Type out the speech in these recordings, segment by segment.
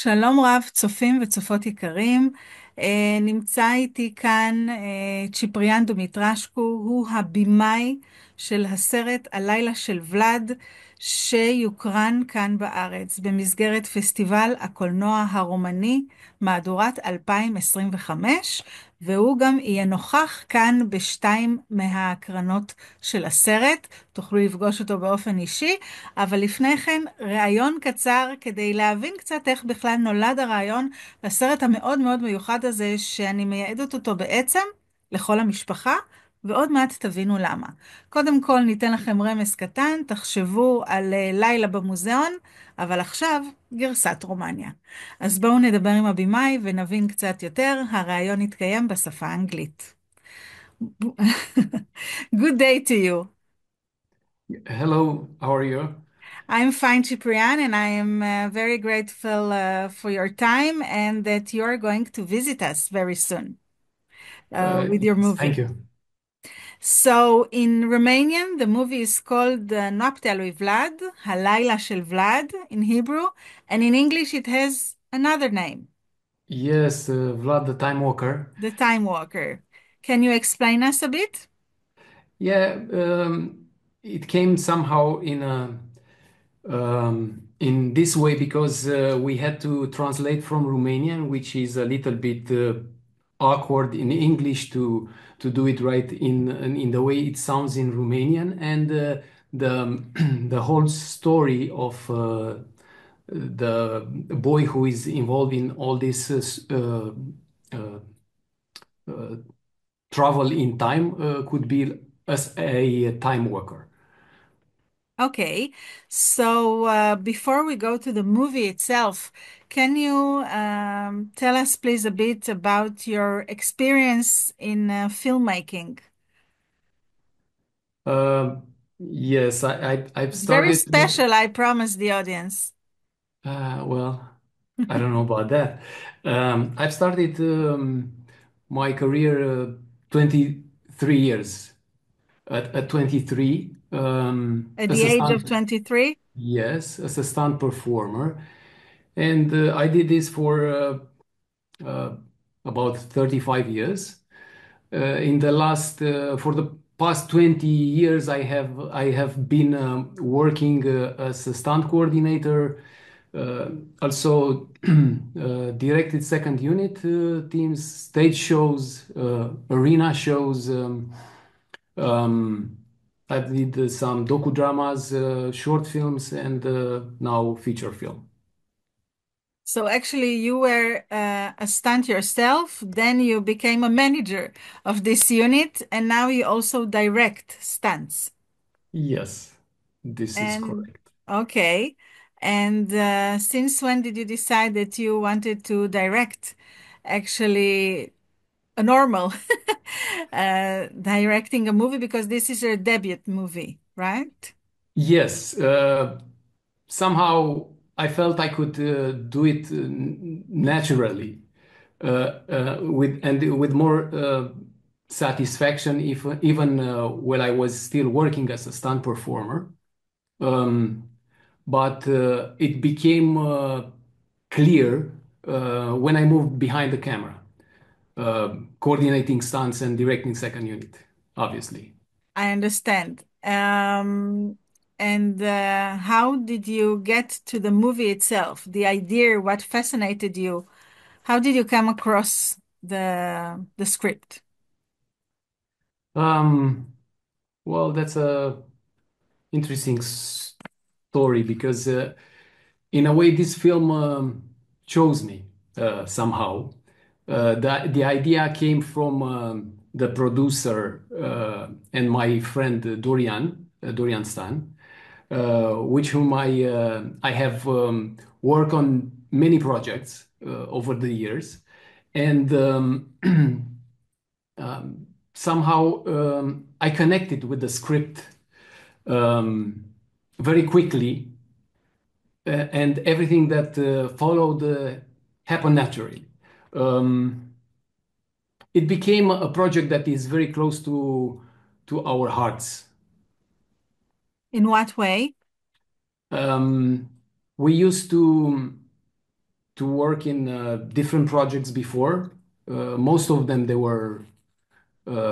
שלום רב, צופים וצופות יקרים. נמצא איתי כאן צ'יפריאן דומיטרשקו, הוא הבימאי של הסרט הלילה של ולאד, שיוקרן כאן בארץ, במסגרת פסטיבל הקולנוע הרומני, מהדורת 2025, והוא גם יהיה נוכח כאן בשתיים מההקרנות של הסרט. תוכלו לפגוש אותו באופן אישי. אבל לפני כן, ראיון קצר כדי להבין קצת איך בכלל נולד הרעיון לסרט המאוד מאוד מיוחד הזה, שאני מייעדת אותו בעצם לכל המשפחה, ועוד מעט תבינו למה. קודם כל ניתן לכם רמז קטן, תחשבו על לילה במוזיאון, אבל עכשיו גרסת רומניה. אז בואו נדבר עם הבימאי ונבין קצת יותר, הרעיון יתקיים בשפה האנגלית. Good day to you. Hello, how are you? I'm fine, Ciprian, and I am very grateful for your time and that you are going to visit us very soon with your Yes, thank movie. you. So, in Romanian, the movie is called Noaptea lui Vlad, הלילה של Vlad in Hebrew, and in English it has another name, Yes, Vlad the Time Walker. The Time Walker. Can you explain us a bit? Yeah, it came somehow in this way because we had to translate from Romanian, which is a little bit awkward in English to do it right in the way it sounds in Romanian, and the the whole story of the boy who is involved in all this uh, uh, travel in time could be as a time worker. Okay, so before we go to the movie itself, can you tell us, please, a bit about your experience in filmmaking? Uh, yes, I've It's very started. special, I promise the audience. Well, I don't know about that. I've started my career 23 years. At 23, At the as a age of stunt, 23? yes, as a stunt performer, and I did this for uh, about 35 years. In the last For the past 20 years I have been working as a stunt coordinator, also directed second unit teams, stage shows, arena shows. Um, I did some docudramas, short films, and now feature film. So actually, you were a stunt yourself, then you became a manager of this unit, and now you also direct stunts. Yes, this is And correct. okay. And since when did you decide that you wanted to direct actually a normal directing a movie? Because this is your debut movie, right? Yes, somehow I felt I could do it naturally, with more satisfaction, if even while I was still working as a stunt performer. Um, but it became clear when I moved behind the camera, coordinating stunts and directing second unit, obviously. I understand. And how did you get to the movie itself? The idea, what fascinated you? How did you come across the script? Um, well, that's a interesting story because in a way this film chose me somehow. The idea came from the producer and my friend Dorian Stan, which whom I have worked on many projects over the years, and somehow I connected with the script um, very quickly, and everything that followed happened naturally. Um, it became a project that is very close to our hearts. In what way? Um, we used to work in different projects before. Most of them, they were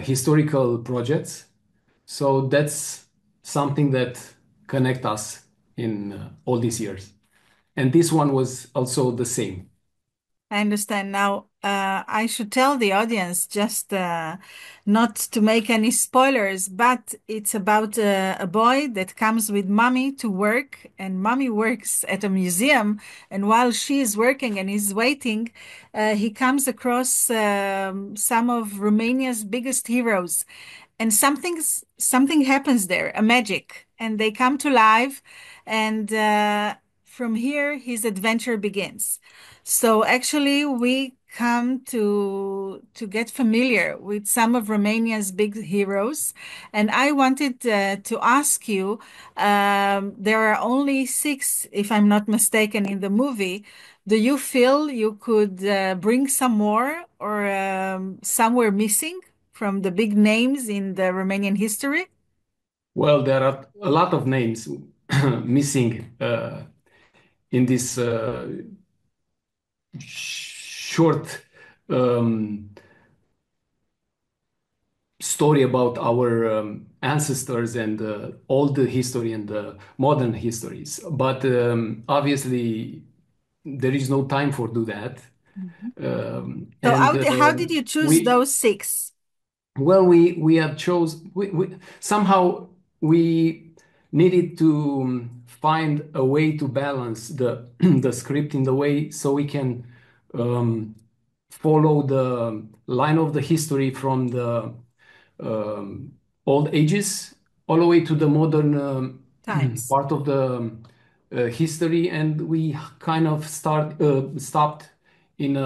historical projects. So that's something that connect us in all these years. And this one was also the same. I understand. Now, I should tell the audience just not to make any spoilers, but it's about a boy that comes with mommy to work, and mommy works at a museum. And while she is working and he's waiting, he comes across some of Romania's biggest heroes, and something happens there, a magic, and they come to life, and from here his adventure begins. So actually, we come to get familiar with some of Romania's big heroes, and I wanted to ask you. There are only six, if I'm not mistaken, in the movie. Do you feel you could bring some more, or some were missing from the big names in the Romanian history? Well, there are a lot of names missing in this short um, story about our ancestors and all the history and the modern histories. But obviously, there is no time for do that. Mhm. So And how did you choose we those six? well, we have chose we somehow we needed to find a way to balance the the script in the way so we can um, follow the line of the history from the um, old ages all the way to the modern Times. part of the history, and we kind of stopped in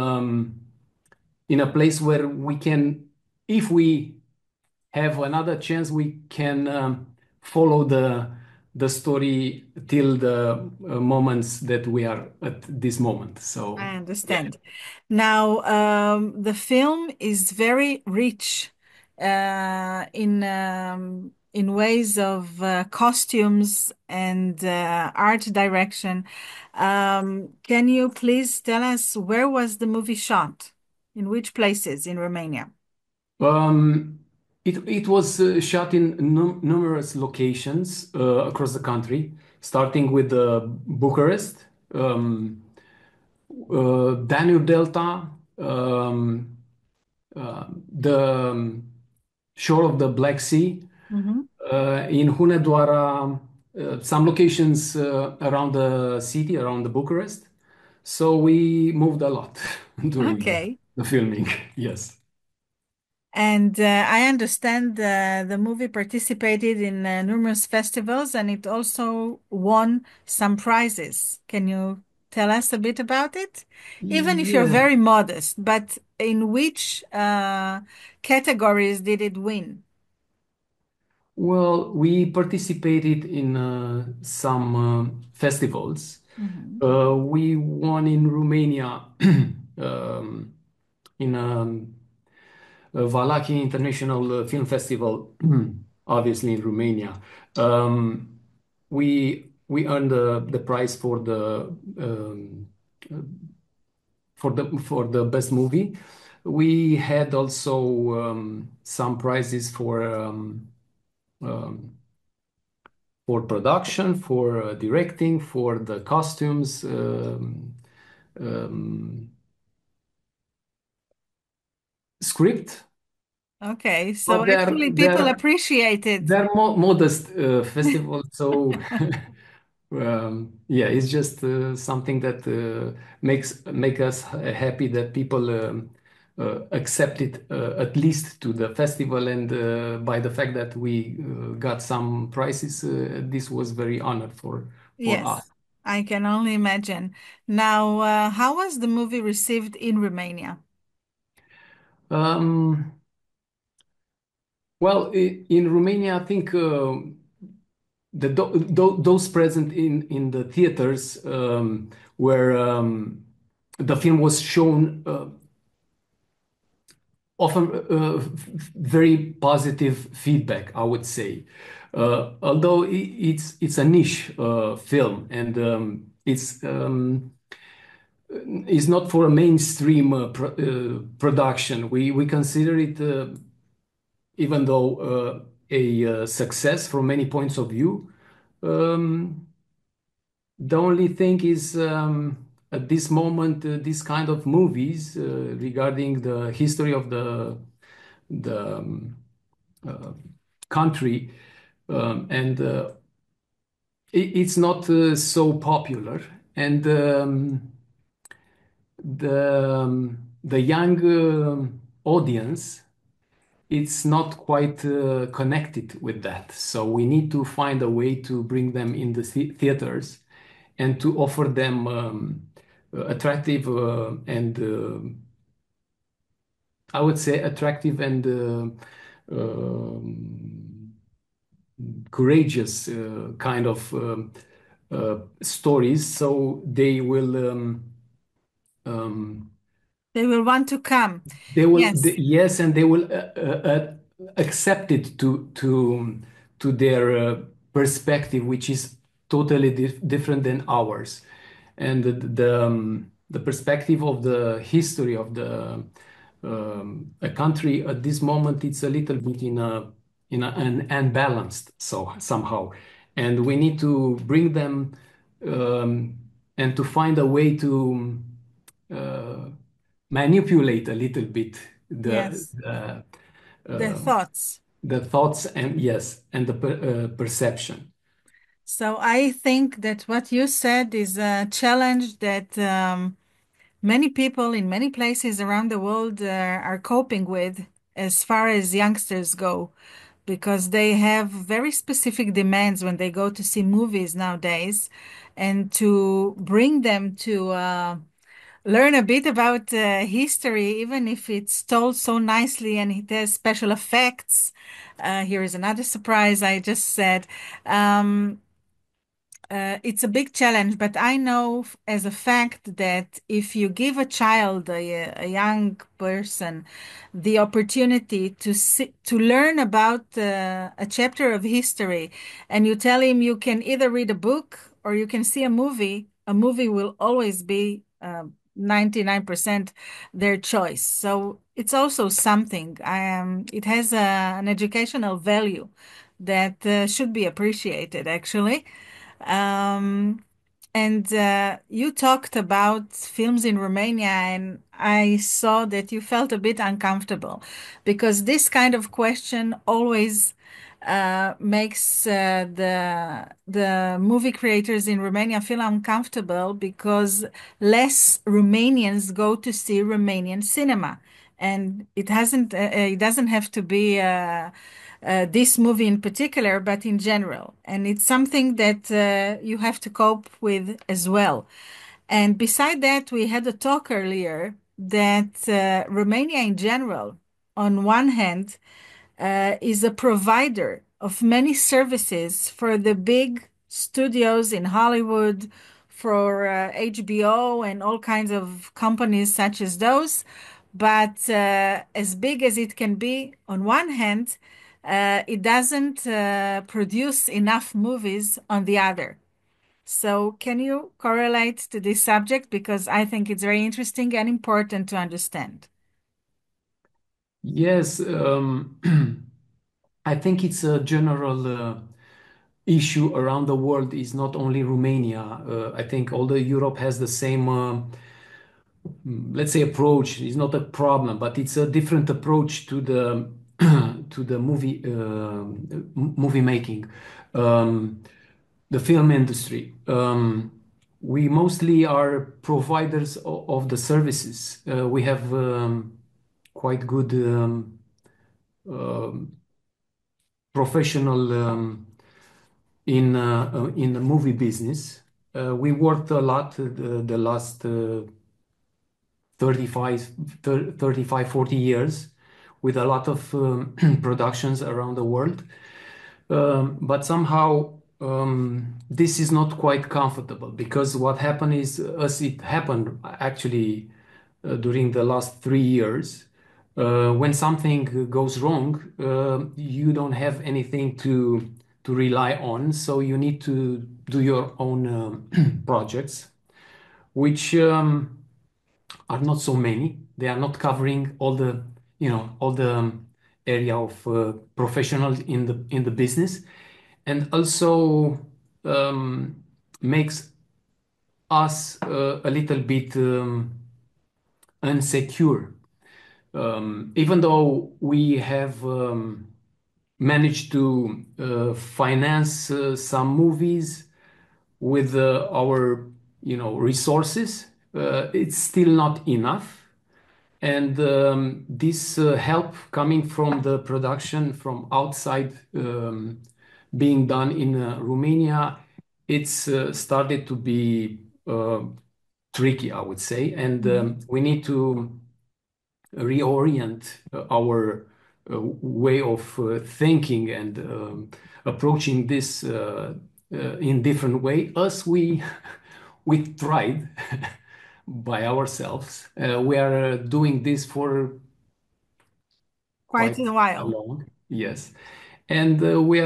in a place where we can, if we have another chance, we can follow the story till the moments that we are at this moment. So I yeah. understand. Now, the film is very rich in ways of costumes and art direction. Can you please tell us where was the movie shot? In which places in Romania? Um, it was shot in numerous locations across the country, starting with Bucharest, um, Danube Delta, um, the shore of the Black Sea, Mhm. in Hunedoara, some locations around the city, around the Bucharest. So we moved a lot during Okay. the filming. Yes. And I understand the movie participated in numerous festivals and it also won some prizes. Can you tell us a bit about it? Even if you're Yeah. very modest, but in which categories did it win? Well, we participated in some festivals. Mhm. We won in Romania, um, in Valachi International Film Festival, obviously in Romania. Um, we earned the prize for the best movie. We had also some prizes um, for production, for directing, for the costumes, um, script. Okay, so But they're actually people they're appreciate it. they're modest festivals, so yeah, it's just something that make us happy that people accept it at least to the festival, and by the fact that we got some prizes, this was very honored for us. Yes, I can only imagine. Now, how was the movie received in Romania? Um, well, in Romania, I think those present in the theaters where the film was shown often very positive feedback, I would say. Although it's a niche film, and it's is not for a mainstream production. We consider it, even though a success from many points of view. Um, the only thing is, at this moment, this kind of movies regarding the history of the uh, country, and it's not so popular, and the young audience, it's not quite connected with that. So we need to find a way to bring them in the theaters and to offer them attractive and I would say attractive and courageous kind of stories. So they will. Um, They will want to come. They will, Yes, yes, and they will accept it to their perspective, which is totally different than ours. And the perspective of the history of the a country at this moment, it's a little bit an unbalanced so somehow, and we need to bring them and to find a way to. Uh, Manipulate a little bit the yes. the, The um, thoughts. the thoughts and yes, and the perception. So I think that what you said is a challenge that many people in many places around the world are coping with as far as youngsters go, because they have very specific demands when they go to see movies nowadays, and to bring them to learn a bit about history, even if it's told so nicely and it has special effects. Here is another surprise I just said. Um, it's a big challenge, but I know as a fact that if you give a child, a young person, the opportunity to learn about a chapter of history, and you tell him you can either read a book or you can see a movie will always be 99% their choice. So it's also something. It has an educational value that should be appreciated, actually. Um, and you talked about films in Romania, and I saw that you felt a bit uncomfortable because this kind of question always makes the movie creators in Romania feel uncomfortable because less Romanians go to see Romanian cinema, and it doesn't have to be this movie in particular, but in general. And it's something that you have to cope with as well. And beside that, we had a talk earlier that Romania in general, on one hand, is a provider of many services for the big studios in Hollywood, for HBO and all kinds of companies such as those. But as big as it can be, on one hand, it doesn't produce enough movies on the other. So, can you correlate to this subject? Because I think it's very interesting and important to understand. Yes, I think it's a general issue around the world. Is not only Romania. I think all the Europe has the same, let's say, approach. It's not a problem, but it's a different approach to the to the movie making. Um, the film industry. We mostly are providers of the services. We have quite good um, professional in the movie business. We worked a lot the last 35, 35, 40 years with a lot of productions around the world. But somehow this is not quite comfortable because what happened is, as it happened actually during the last 3 years, when something goes wrong, you don't have anything to rely on, so you need to do your own projects, which are not so many. They are not covering all the area of professionals in the business, and also makes us a little bit unsecure. Even though we have managed to finance some movies with our resources, it's still not enough. And this help coming from the production from outside being done in Romania, it's started to be tricky, I would say. And we need to reorient our way of thinking and approaching this in different way as we tried by ourselves. We are doing this for Quite quite a while. long, yes, and we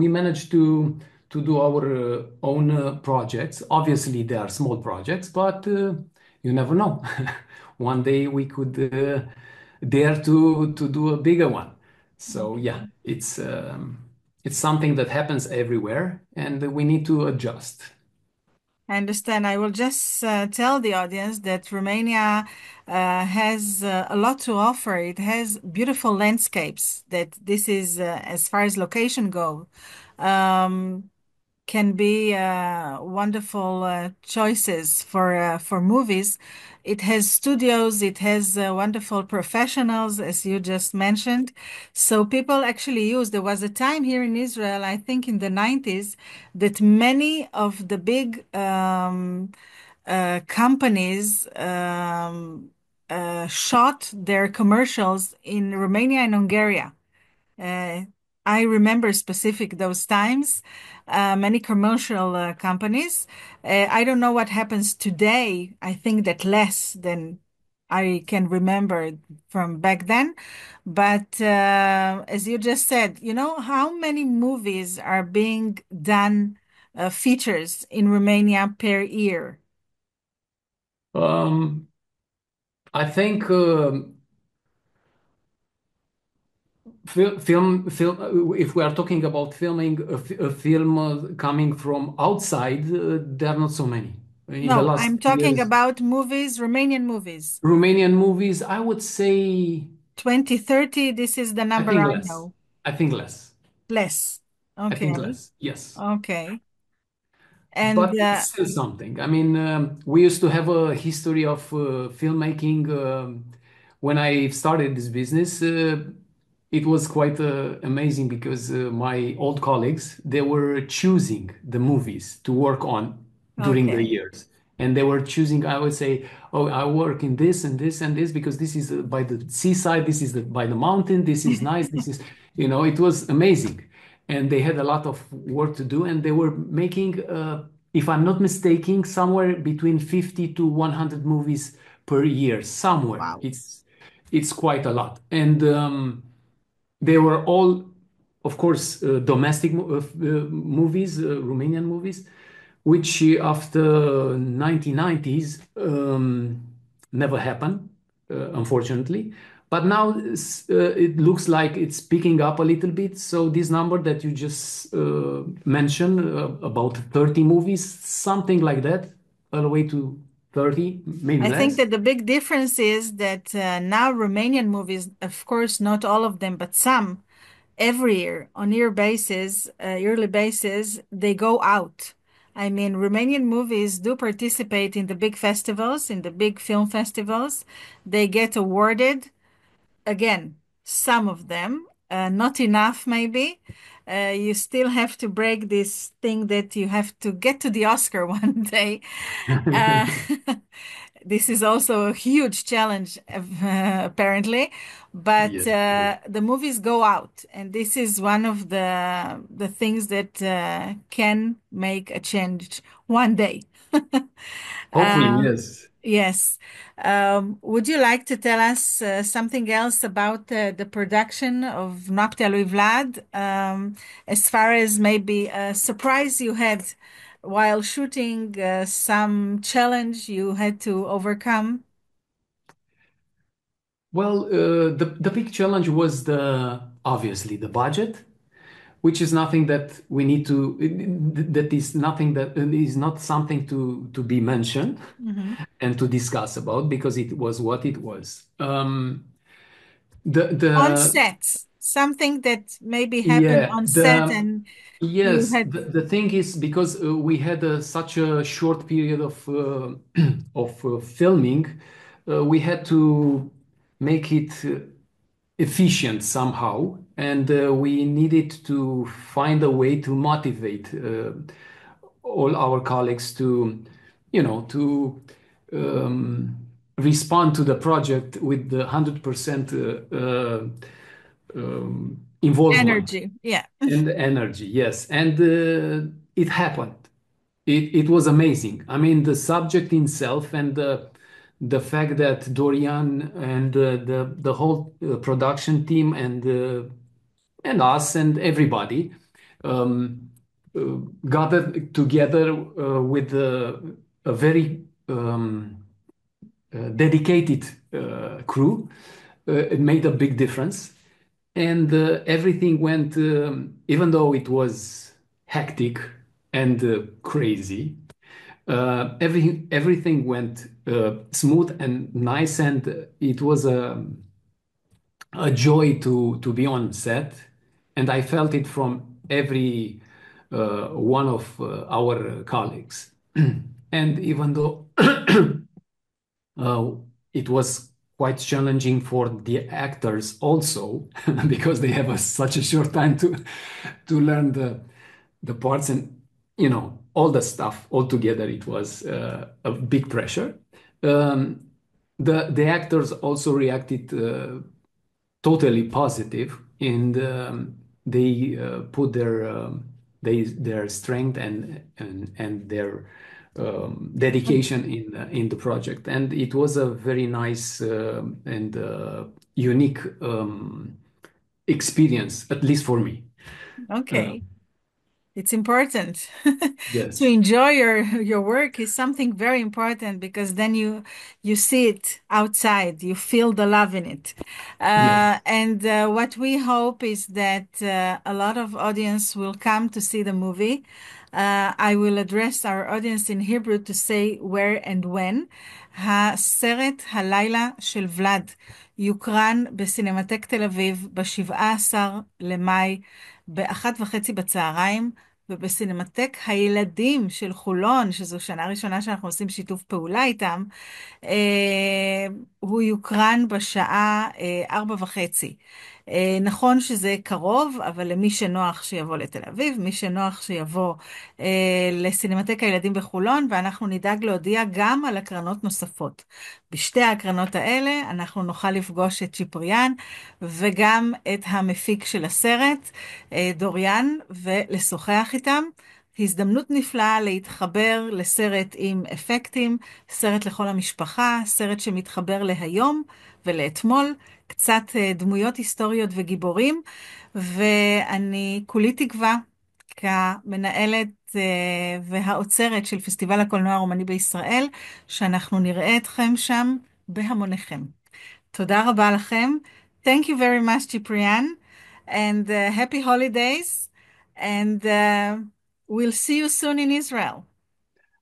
managed to do our own projects. Obviously, they are small projects, but you never know. One day we could dare to do a bigger one. So yeah, Okay. it's something that happens everywhere, and we need to adjust. I understand. I will just tell the audience that Romania has a lot to offer. It has beautiful landscapes that this is, as far as location go, um, can be wonderful choices for movies. It has studios, it has wonderful professionals, as you just mentioned. So people actually use. There was a time here in Israel, I think in the 90s, that many of the big companies shot their commercials in Romania and Hungary. Uh, I remember specific those times, many commercial companies. I don't know what happens today. I think that less than I can remember from back then. But as you just said, you know, how many movies are being done, features in Romania per year? Um, I think if we are talking about filming a film coming from outside, there are not so many. In the No, last I'm talking years, about movies, Romanian movies. Romanian movies, I would say, 2030, this is the I number think I less. know. I think less. Less. I think Okay. less. Yes. Okay. And But it's still something. I mean, we used to have a history of filmmaking. When I started this business, it was quite amazing because my old colleagues, they were choosing the movies to work on during the okay. years. And they were choosing, I would say, oh, I work in this and this and this because this is by the seaside, this is by the mountain, this is nice, this is, it was amazing. And they had a lot of work to do, and they were making, if I'm not mistaken, somewhere between 50 to 100 movies per year, somewhere. Wow. It's quite a lot. And they were all, of course, domestic movies, Romanian movies, which after 1990s never happened, unfortunately. But now it looks like it's picking up a little bit. So this number that you just mentioned, about 30 movies, something like that, all the way to 30, maybe I think less. that the big difference is that now Romanian movies, of course, not all of them, but some, every year on yearly basis, they go out. I mean, Romanian movies do participate in the big festivals, in the big film festivals. They get awarded. Again, some of them, not enough maybe. You still have to break this thing that you have to get to the Oscar one day. Uh, this is also a huge challenge, apparently. But Yes. the movies go out, and this is one of the things that can make a change one day. Hopefully, Uh, yes. Yes. Would you like to tell us something else about the production of Noaptea lui Vlad, as far as maybe a surprise you had while shooting, some challenge you had to overcome? Well, the big challenge was the obviously the budget, which is nothing that we need to that is nothing that is not something to be mentioned Mhm. and to discuss about because it was what it was. On The set, something that maybe happened Yeah, on set the and you yes, had the thing is because we had such a short period of filming, we had to make it efficient somehow, and we needed to find a way to motivate all our colleagues to, to um, respond to the project with the 100% involvement energy. Yeah. and energy. Yes, and it happened. It was amazing. I mean, the subject itself and the fact that Dorian and the whole production team and us and everybody um, uh, gathered together with a very dedicated crew. It made a big difference. And everything went, even though it was hectic and crazy, everything went smooth and nice. And it was a joy to be on set. And I felt it from every one of our colleagues. And even though uh, it was quite challenging for the actors also because they have such a short time to learn the parts and all the stuff all together. It was a big pressure. Um, the actors also reacted totally positive and they put their strength and their dedication in the project, and it was a very nice and unique experience, at least for me. Uh, Okay. It's important to yes, enjoy your work is something very important because then you see it outside, you feel the love in it. yes, And what we hope is that a lot of audience will come to see the movie. I will address our audience in Hebrew to say where and when. הסרט הלילה של ולאד יוקרן בסינמטק תל אביב ב-17 למאי ב-13:30 בצהריים, ובסינמטק הילדים של חולון, שזו שנה ראשונה שאנחנו עושים שיתוף פעולה איתם, הוא יוקרן בשעה 4:30. נכון שזה קרוב, אבל למי שנוח שיבוא לתל אביב, מי שנוח שיבוא לסינמטק הילדים בחולון, ואנחנו נדאג להודיע גם על הקרנות נוספות. בשתי ההקרנות האלה אנחנו נוכל לפגוש את צ'יפריאן וגם את המפיק של הסרט, דוריאן, ולשוחח איתם. הזדמנות נפלאה להתחבר לסרט עם אפקטים, סרט לכל המשפחה, סרט שמתחבר להיום ולאתמול, קצת דמויות היסטוריות וגיבורים, ואני כולי תקווה כמנהלת והאוצרת של פסטיבל הקולנוע הרומני בישראל, שאנחנו נראה אתכם שם בהמוניכם. תודה רבה לכם. Thank you very much, Ciprian, and happy holidays, and we'll see you soon in Israel.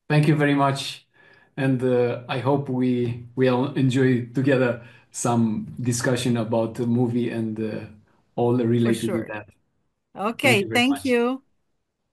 thank you very much, and I hope we will enjoy together some discussion about the movie and all For related to sure. that. Thank Okay, you very thank much. you.